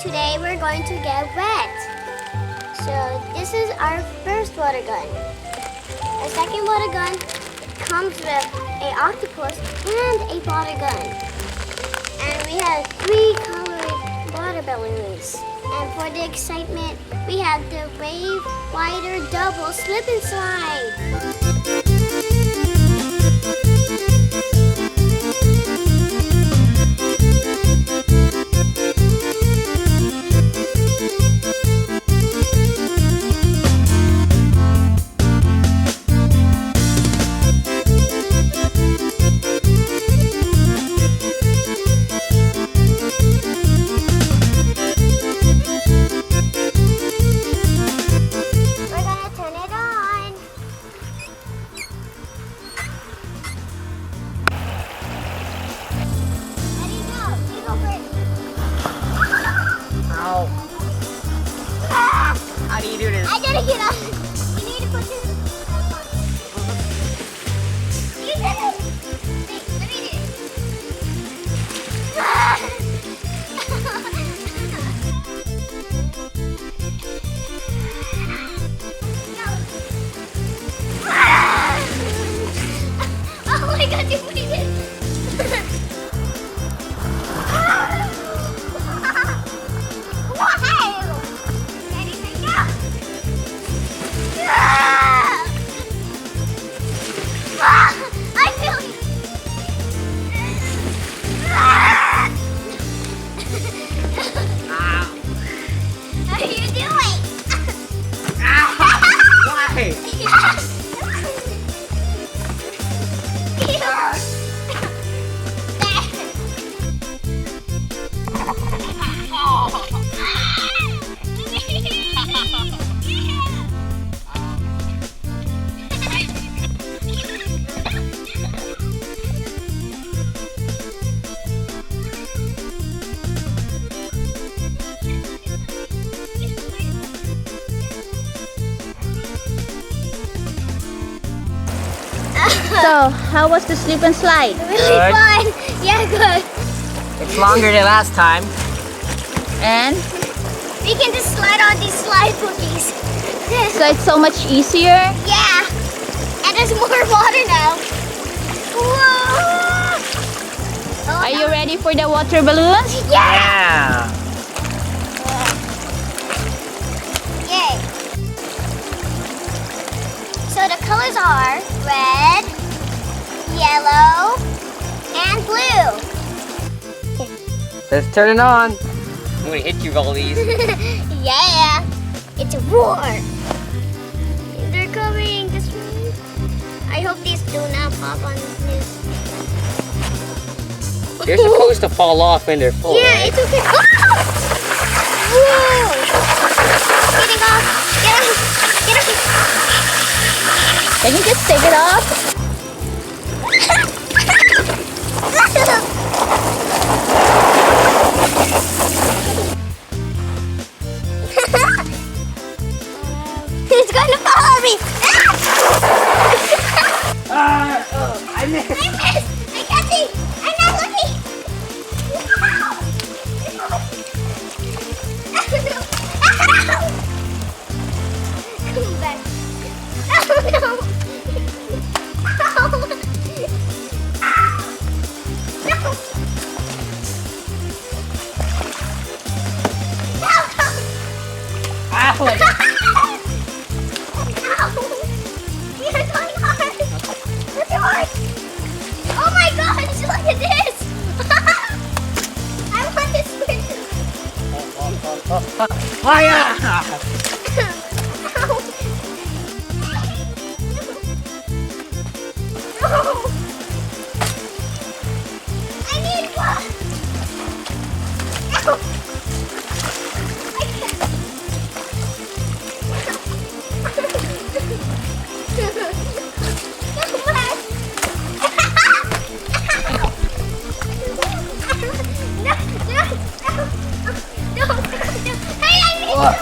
today we're going to get wet. So this is our first water gun. Our second water gun comes with an octopus and a water gun. And we have 3 colored water balloons. And for the excitement, we have the Wave Wider Double Slip and Slide. How do you do this? I gotta get up. You need to put this. You did it. Wait, let me do it. Oh my God, you did it. So, how was the slip and slide? Really fun. Yeah, good. It's longer than last time. And? We can just slide on these slide boogies. So it's so much easier? Yeah. And there's more water now. Whoa. Oh, Are you ready for the water balloons? Yeah. Yeah. Yay. So the colors are red, yellow, and blue. Let's turn it on. I'm gonna hit you with all these. Yeah. It's a roar. They're coming this way. I hope these do not pop on this. They're supposed to fall off when they're full. Yeah, right? it's okay. Oh! Whoa! Getting off. Get off. Get off. Can you just take it off? It's going to follow me. I missed. I missed. I can't see. I'm not looking. Come back. Oh no. Oh my gosh, look at this! I want to switch. Fire! I need one! I can't. No, no, no, no, no, no. Hey, I need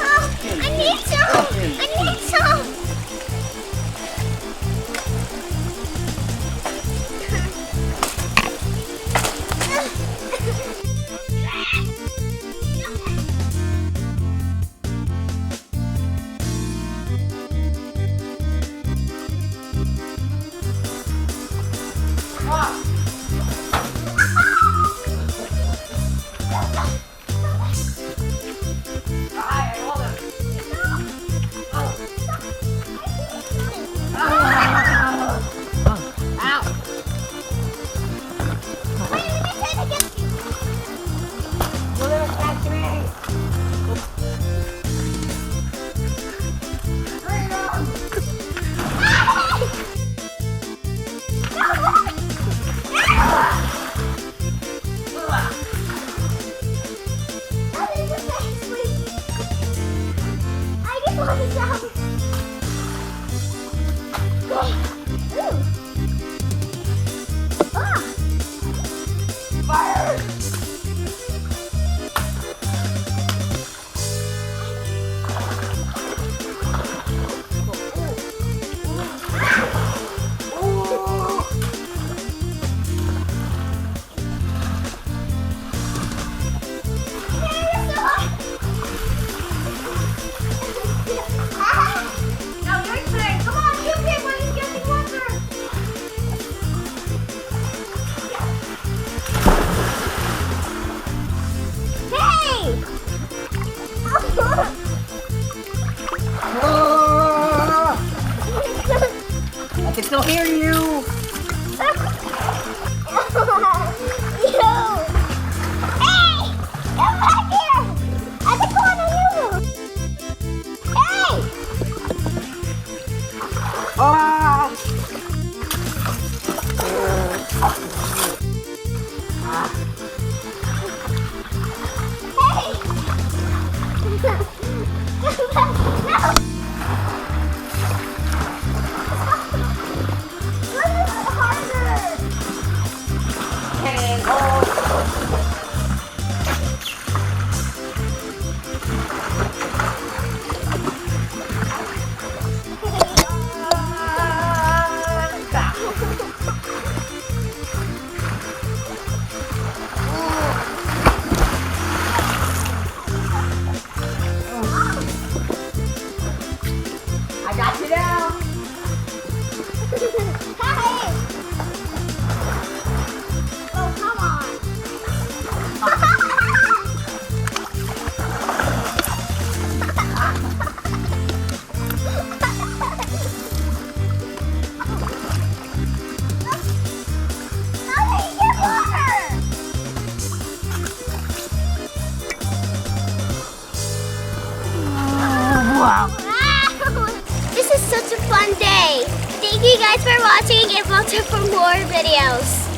Now your turn. Come on, you pick when he's getting water. Hey! I can still hear you. Yo! Hey! Come back here! At the corner, you! Hey! Ah! Hey! Come back! No! This is harder! I got you now. Hey! Oh, come on! How did you get water? Wow. This is such a fun day. Thank you guys for watching and get Walter for more videos.